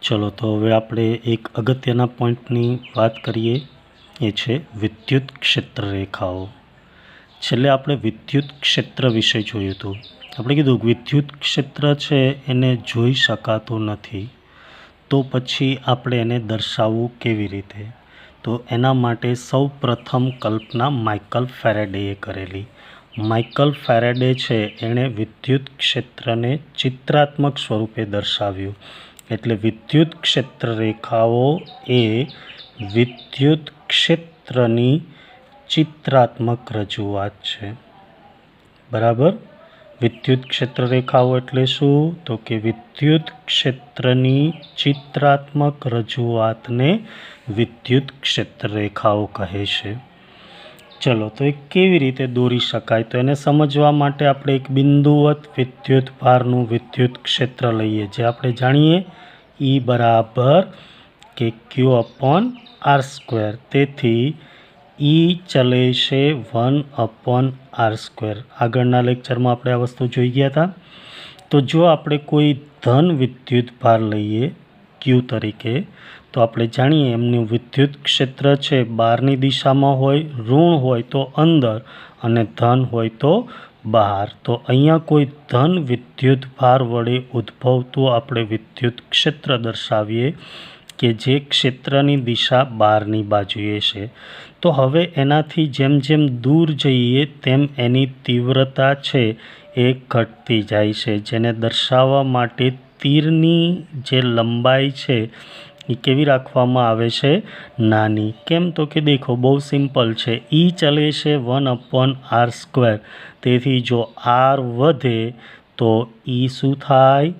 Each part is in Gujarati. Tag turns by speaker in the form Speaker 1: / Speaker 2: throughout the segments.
Speaker 1: चलो तो હવે આપણે એક અગત્યના પોઈન્ટની વાત કરીએ, એ છે વિદ્યુત ક્ષેત્ર રેખાઓ. છેલ્લે આપણે વિદ્યુત ક્ષેત્ર વિશે જોયું હતું. આપણે કીધું વિદ્યુત ક્ષેત્ર છે એને જોઈ શકાતું નથી, તો પછી આપણે એને દર્શાવવું કેવી રીતે? તો એના માટે સૌ પ્રથમ કલ્પના માઇકલ ફેરેડેએ કરેલી. માઇકલ ફેરેડે છે એણે વિદ્યુત ક્ષેત્રને ચિત્રાત્મક સ્વરૂપે દર્શાવ્યું. એટલે વિદ્યુત ક્ષેત્ર રેખાઓ એ વિદ્યુત ક્ષેત્રની ચિત્રાત્મક રજૂઆત છે. બરાબર. વિદ્યુત ક્ષેત્ર રેખાઓ એટલે શું? તો કે વિદ્યુત ક્ષેત્રની ચિત્રાત્મક રજૂઆતને વિદ્યુત ક્ષેત્ર રેખાઓ કહે છે. ચલો તો એ કેવી રીતે દોરી શકાય? તો એને સમજવા માટે આપણે એક બિંદુવત વિદ્યુત ભારનું વિદ્યુત ક્ષેત્ર લઈએ, જે આપણે જાણીએ E બરાબર કે Q/R². તેથી E ચલે છે 1/R². આગળના લેક્ચરમાં આપણે આ વસ્તુ જોઈ ગયા હતા. તો જો આપણે કોઈ ધન વિદ્યુત ભાર લઈએ Q તરીકે, તો આપણે જાણીએ એમનું વિદ્યુત ક્ષેત્ર છે બહારની દિશામાં હોય, ઋણ હોય તો અંદર અને ધન હોય તો બહાર. તો અહીંયા કોઈ ધન વિદ્યુત ભાર વડે ઉદ્ભવતું આપણે વિદ્યુત ક્ષેત્ર દર્શાવીએ કે જે ક્ષેત્રની દિશા બહારની બાજુએ છે. તો હવે એનાથી જેમ જેમ દૂર જઈએ તેમ એની તીવ્રતા છે એ ઘટતી જાય છે, જેને દર્શાવવા માટે તીરની જે લંબાઈ છે એ કેવી રાખવામાં આવે છે? નાની. કેમ? તો કે દેખો બહુ સિમ્પલ છે. E ચલે છે 1/R². તેથી જો R વધે તો E શું થાય?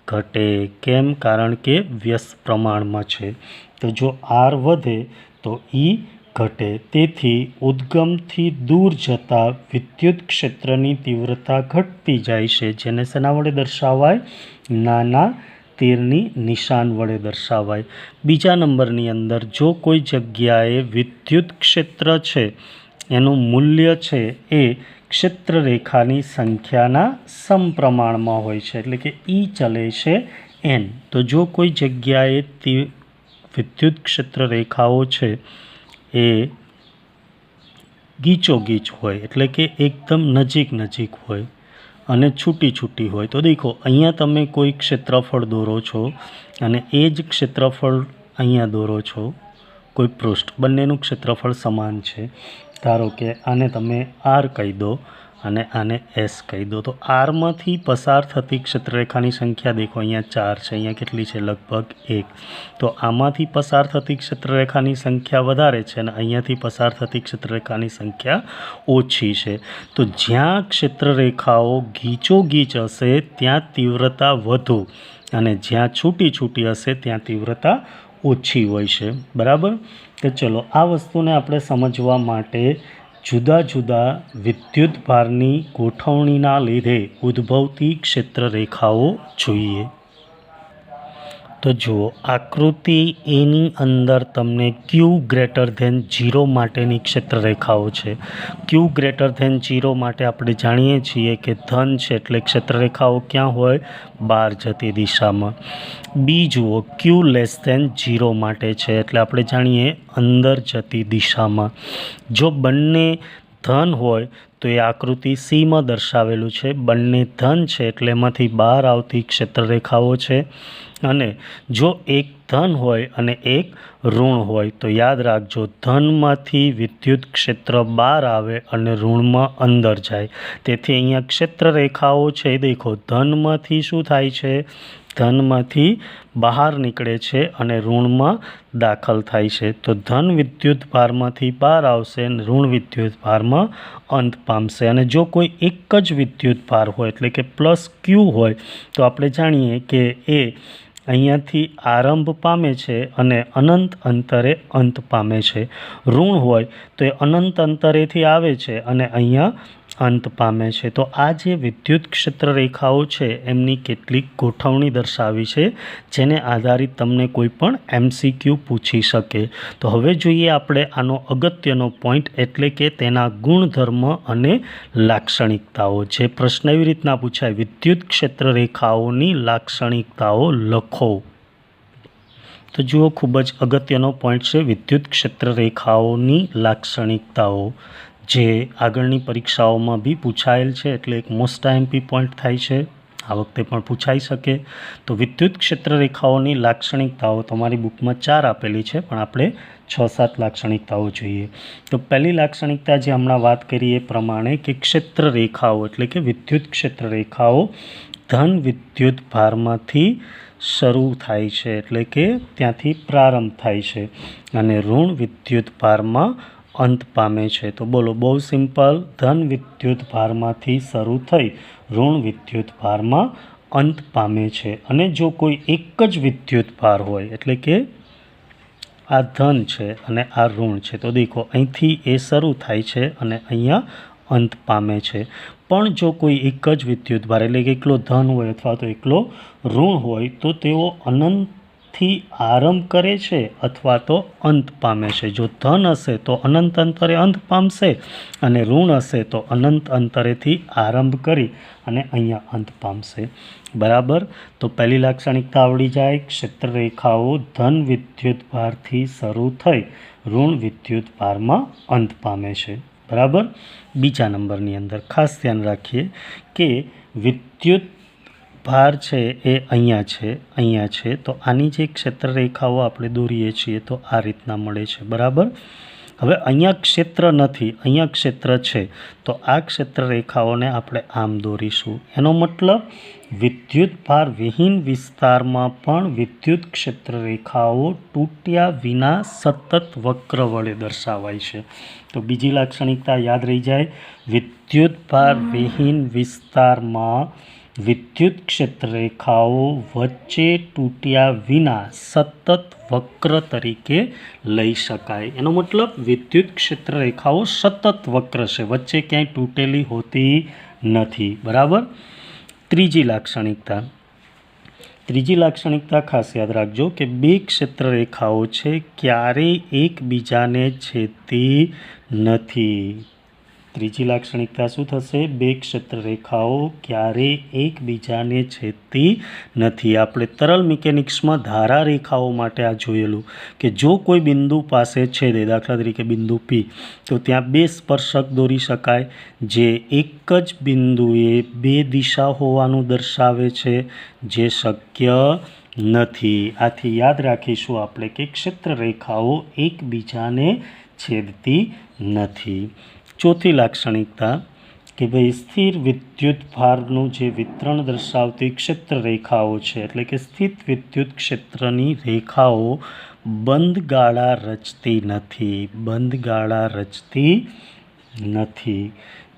Speaker 1: ઘટે. કેમ? કારણ કે વ્યસ્ત પ્રમાણમાં છે. તો જો R વધે તો E ઘટે. તેથી ઉદ્ગમથી દૂર જતા વિદ્યુત ક્ષેત્રની તીવ્રતા ઘટતી જાય છે, જેને શેના વડે દર્શાવાય? નાના તીરની નિશાન વડે દર્શાવાય. બીજા નંબરની અંદર જો કોઈ જગ્યાએ વિદ્યુત ક્ષેત્ર છે એનું મૂલ્ય છે એ ક્ષેત્ર રેખાની સંખ્યાના સમપ્રમાણમાં હોય છે, એટલે કે E ચલે છે N. તો જો કોઈ જગ્યાએ વિદ્યુત ક્ષેત્ર રેખાઓ છે એ ગીચોગીચ હોય, એટલે કે એકદમ નજીક નજીક હોય અને છૂટી છૂટી હોય, તો દેખો અહીંયા તમે કોઈ ક્ષેત્રફળ દોરો છો અને એ જ ક્ષેત્રફળ અહીંયા દોરો છો, કોઈ પૃષ્ઠ, બંનેનું ક્ષેત્રફળ સમાન છે. ધારો કે આને તમે R કહી દો અને આને S કહી દો. તો Rમાંથી પસાર થતી ક્ષેત્રરેખાની સંખ્યા દેખો અહીંયા 4 છે, અહીંયા કેટલી છે? લગભગ 1. તો આમાંથી પસાર થતી ક્ષેત્રરેખાની સંખ્યા વધારે છે અને અહીંયાથી પસાર થતી ક્ષેત્રરેખાની સંખ્યા ઓછી છે. તો જ્યાં ક્ષેત્રરેખાઓ ગીચોગીચ હશે ત્યાં તીવ્રતા વધુ અને જ્યાં છૂટી છૂટી હશે ત્યાં તીવ્રતા ઓછી હોય છે. બરાબર. તો ચલો આ વસ્તુને આપણે સમજવા માટે જુદા જુદા વિદ્યુત ભારની ગોઠવણીના લીધે ઉદ્ભવતી ક્ષેત્ર રેખાઓ જોઈએ. તો જુઓ આકૃતિ એની અંદર તમને Q>0 માટેની ક્ષેત્ર રેખાઓ છે. Q>0 માટે આપણે જાણીએ છીએ કે ધન છે એટલે ક્ષેત્ર રેખાઓ ક્યાં હોય? બહાર જતી દિશામાં. બી જુઓ Q<0 માટે છે એટલે આપણે જાણીએ અંદર જતી દિશામાં. જો બંને ધન હોય તો એ આકૃતિ સીમાં દર્શાવેલું છે. બંને ધન છે એટલે એમાંથી બહાર આવતી ક્ષેત્ર રેખાઓ છે. અને જો એક ધન હોય અને એક ઋણ હોય તો યાદ રાખજો, ધનમાંથી વિદ્યુત ક્ષેત્ર બહાર આવે અને ઋણમાં અંદર જાય. તેથી અહીંયા ક્ષેત્ર રેખાઓ છે દેખો ધનમાંથી શું થાય છે? ધનમાંથી બહાર નીકળે છે અને ઋણમાં દાખલ થાય છે. તો ધન વિદ્યુત ભારમાંથી બહાર આવશે અને ઋણ વિદ્યુત ભારમાં અંત પામશે. અને જો કોઈ એક જ વિદ્યુત ભાર હોય એટલે કે +Q હોય તો આપણે જાણીએ કે એ અહીંયાથી આરંભ પામે છે અને અનંત અંતરે અંત પામે છે. ઋણ હોય તો એ અનંત અંતરેથી આવે છે અને અહીંયા અંત પામે છે. તો આ જે વિદ્યુત ક્ષેત્ર રેખાઓ છે એમની કેટલીક ગોઠવણી દર્શાવી છે, જેને આધારિત તમને કોઈ પણ MCQ પૂછી શકે. તો હવે જોઈએ આપણે આનો અગત્યનો પોઈન્ટ, એટલે કે તેના ગુણધર્મ અને લાક્ષણિકતાઓ. જે પ્રશ્ન એવી રીતના પૂછાય, વિદ્યુત ક્ષેત્ર રેખાઓની લાક્ષણિકતાઓ લખો. તો જુઓ, ખૂબ જ અગત્યનો પોઈન્ટ છે વિદ્યુત ક્ષેત્ર રેખાઓની લાક્ષણિકતાઓ, જે આગળની પરીક્ષાઓમાં બી પૂછાયેલ છે, એટલે એક મોસ્ટ આઈએમપી પોઈન્ટ થાય છે, આ વખતે પણ પૂછાઈ શકે. તો વિદ્યુત ક્ષેત્ર રેખાઓની લાક્ષણિકતાઓ તમારી બુકમાં 4 આપેલી છે, પણ આપણે 6-7 લાક્ષણિકતાઓ જોઈએ. તો પહેલી લાક્ષણિકતા જે હમણાં વાત કરીએ એ પ્રમાણે કે ક્ષેત્ર રેખાઓ એટલે કે વિદ્યુત ક્ષેત્ર રેખાઓ ધન વિદ્યુત ભારમાંથી શરૂ થાય છે, એટલે કે ત્યાંથી પ્રારંભ થાય છે અને ઋણ વિદ્યુત ભારમાં અંત પામે છે. તો બોલો, બહુ સિમ્પલ. ધન વિદ્યુત ભારમાંથી શરૂ થઈ ઋણ વિદ્યુત ભારમાં અંત પામે છે. અને જો કોઈ એક જ વિદ્યુત ભાર હોય, એટલે કે આ ધન છે અને આ ઋણ છે, તો દેખો અહીંથી એ શરૂ થાય છે અને અહીંયા અંત પામે છે. પણ જો કોઈ એક જ વિદ્યુત ભાર એટલે કે એકલો ધન હોય અથવા તો એકલો ઋણ હોય, તો તેઓ અનંતથી આરંભ કરે છે અથવા તો અંત પામે છે. જો ધન હશે તો અનંત અંતરે અંત પામશે અને ઋણ હશે તો અનંત અંતરેથી આરંભ કરી અને અહીંયા અંત પામશે. બરાબર. તો પહેલી લાક્ષણિકતા આવડી જાય. ક્ષેત્ર રેખાઓ ધન વિદ્યુત ભારથી શરૂ થઈ ઋણ વિદ્યુત ભારમાં અંત પામે છે. બરાબર. બીજા નંબરની અંદર ખાસ ધ્યાન રાખીએ કે વિદ્યુત ભાર છે એ અહીંયા છે, તો આની જે ક્ષેત્ર રેખાઓ આપણે દોરીએ છીએ તો આ રીતના મળે છે. બરાબર. હવે અહીંયા ક્ષેત્ર નથી, અહીંયા ક્ષેત્ર છે, તો આ ક્ષેત્ર રેખાઓને આપણે આમ દોરીશું. એનો મતલબ વિદ્યુત ભાર વિહીન વિસ્તારમાં પણ વિદ્યુત ક્ષેત્ર રેખાઓ તૂટ્યા વિના સતત વક્ર વડે દર્શાવાય છે. તો બીજી લાક્ષણિકતા યાદ રહી જાય. વિદ્યુત ભાર વિહીન વિસ્તારમાં વિદ્યુત ક્ષેત્ર રેખાઓ વચ્ચે તૂટ્યા વિના સતત વક્ર તરીકે લઈ શકાય. એનો મતલબ વિદ્યુત ક્ષેત્ર રેખાઓ સતત વક્ર છે, વચ્ચે ક્યાંય તૂટેલી હોતી નથી. બરાબર. ત્રીજી લાક્ષણિકતા ખાસ યાદ રાખજો કે બે ક્ષેત્ર રેખાઓ છે ક્યારેય એકબીજાને છેદતી નથી. ત્રીજી લાક્ષણિકતા શું થશે? બે ક્ષેત્ર રેખાઓ ક્યારેય એકબીજાને છેદતી નથી. આપણે તરલ મિકેનિક્સમાં ધારા રેખાઓ માટે આ જોયેલું કે જો કોઈ બિંદુ પાસે છેદે, દાખલા તરીકે બિંદુ P, તો ત્યાં બે સ્પર્શક દોરી શકાય જે એક જ બિંદુએ બે દિશા હોવાનું દર્શાવે છે, જે શક્ય નથી. આથી યાદ રાખીશું આપણે કે ક્ષેત્ર રેખાઓ એકબીજાને છેદતી નથી. ચોથી લાક્ષણિકતા કે ભાઈ સ્થિર વિદ્યુત ભારનું જે વિતરણ દર્શાવતી ક્ષેત્ર રેખાઓ છે, એટલે કે સ્થિત વિદ્યુત ક્ષેત્રની રેખાઓ બંધ ગાળા રચતી નથી.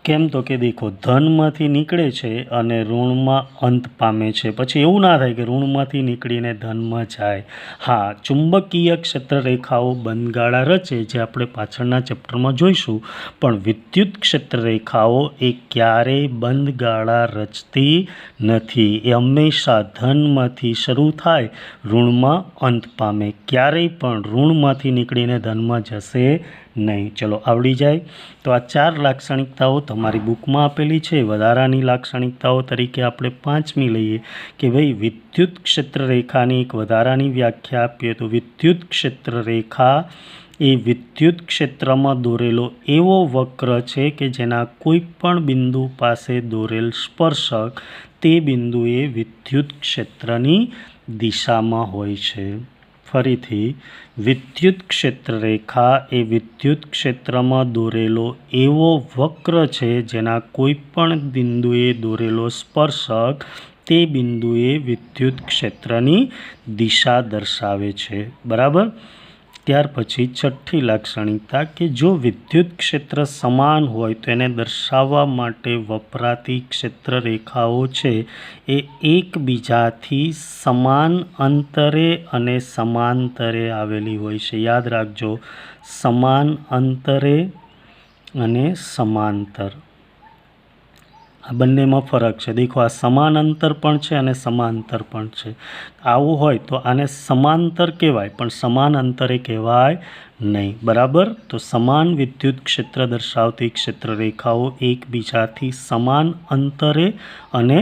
Speaker 1: કેમ? તો કે દેખો, ધનમાંથી નીકળે છે અને ઋણમાં અંત પામે છે. પછી એવું ના થાય કે ઋણમાંથી નીકળીને ધનમાં જાય. હા, ચુંબકીય ક્ષેત્ર રેખાઓ બંધગાળા રચે, જે આપણે પાછળના ચેપ્ટરમાં જોઈશું, પણ વિદ્યુત ક્ષેત્ર રેખાઓ એ ક્યારેય બંધગાળા રચતી નથી. એ હંમેશા ધનમાંથી શરૂ થાય, ઋણમાં અંત પામે. ક્યારેય પણ ઋણમાંથી નીકળીને ધનમાં જશે નહીં. ચલો, આવડી જાય. તો આ 4 લાક્ષણિકતાઓ તમારી બુકમાં આપેલી છે. વધારાની લાક્ષણિકતાઓ તરીકે આપણે 5મી લઈએ કે ભાઈ વિદ્યુત ક્ષેત્ર રેખાની એક વધારાની વ્યાખ્યા આપીએ તો વિદ્યુત ક્ષેત્ર રેખા એ વિદ્યુત ક્ષેત્રમાં દોરેલો એવો વક્ર છે કે જેના કોઈ પણ બિંદુ પાસે દોરેલ સ્પર્શક તે બિંદુએ વિદ્યુત ક્ષેત્રની દિશામાં હોય છે. ફરીથી, વિદ્યુત ક્ષેત્ર રેખા એ વિદ્યુત ક્ષેત્રમાં દોરેલો એવો વક્ર છે જેના કોઈ પણ બિંદુએ દોરેલો સ્પર્શક તે બિંદુએ વિદ્યુત ક્ષેત્રની દિશા દર્શાવે છે. બરાબર. ત્યાર પછી છઠ્ઠી લાક્ષણિકતા કે જો વિદ્યુત ક્ષેત્ર સમાન હોય તો એને દર્શાવવા માટે વપરાતી ક્ષેત્ર રેખાઓ છે એ એકબીજાથી સમાન અંતરે અને સમાંતરે આવેલી હોય છે. યાદ રાખજો, સમાન અંતરે અને સમાંતર. આ બંનેમાં ફરક છે. દેખો આ સમાન અંતર પણ છે અને સમાંતર પણ છે. આવું હોય તો આને સમાંતર કહેવાય પણ સમાન અંતરે કહેવાય નહીં. બરાબર. તો સમાન વિદ્યુત ક્ષેત્ર દર્શાવતી ક્ષેત્ર રેખાઓ એકબીજાથી સમાન અંતરે અને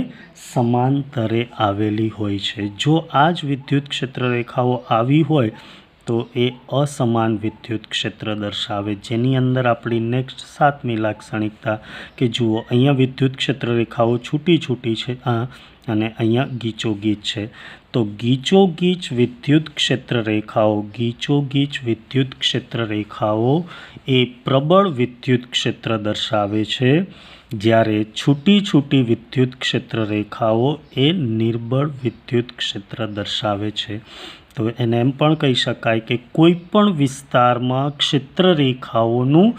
Speaker 1: સમાંતરે આવેલી હોય છે. જો આ જ વિદ્યુત ક્ષેત્ર રેખાઓ આવી હોય તો એ અસમાન વિદ્યુત ક્ષેત્ર દર્શાવે, જેની અંદર આપણી નેક્સ્ટ 7મી લાક્ષણિકતા કે જુઓ અહીંયા વિદ્યુત ક્ષેત્ર રેખાઓ છૂટી છૂટી છે અને અહીંયા ગીચોગીચ છે. તો ગીચોગીચ વિદ્યુત ક્ષેત્ર રેખાઓ વિદ્યુત ક્ષેત્ર રેખાઓ એ પ્રબળ વિદ્યુત ક્ષેત્ર દર્શાવે છે, જ્યારે છૂટી છૂટી વિદ્યુત ક્ષેત્ર રેખાઓ એ નિર્બળ વિદ્યુત ક્ષેત્ર દર્શાવે છે. તો એને એમ પણ કહી શકાય કે કોઈ પણ વિસ્તારમાં ક્ષેત્ર રેખાઓનું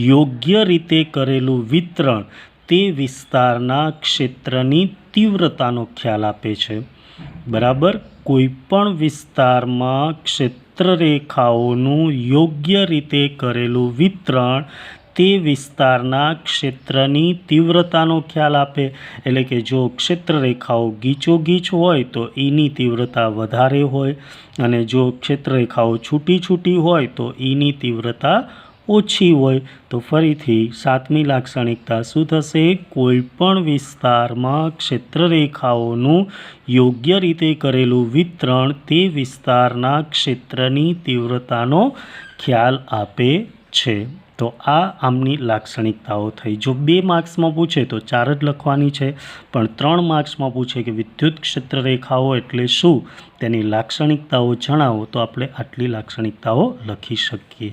Speaker 1: યોગ્ય રીતે કરેલું વિતરણ તે વિસ્તારના ક્ષેત્રની તીવ્રતાનો ખ્યાલ આપે છે. બરાબર. કોઈ પણ વિસ્તારમાં ક્ષેત્ર રેખાઓનું યોગ્ય રીતે કરેલું વિતરણ તે વિસ્તારના ક્ષેત્રની તીવ્રતાનો ખ્યાલ આપે. એટલે કે જો ક્ષેત્ર રેખાઓ ગીચોગીચ હોય તો એની તીવ્રતા વધારે હોય અને જો ક્ષેત્ર રેખાઓ છૂટી છૂટી હોય તો એની તીવ્રતા ઓછી હોય. તો ફરીથી 7મી લાક્ષણિકતા શું થશે? કોઈ પણ વિસ્તારમાં ક્ષેત્ર રેખાઓનું યોગ્ય રીતે કરેલું વિતરણ તે વિસ્તારના ક્ષેત્રની તીવ્રતાનો ખ્યાલ આપે છે. તો આ આમની લાક્ષણિકતાઓ થઈ. જો 2 માર્ક્સમાં પૂછે તો 4 જ લખવાની છે, પણ 3 માર્ક્સમાં પૂછે કે વિદ્યુત ક્ષેત્ર રેખાઓ એટલે શું, તેની લાક્ષણિકતાઓ જણાવો, તો આપણે આટલી લાક્ષણિકતાઓ લખી શકીએ.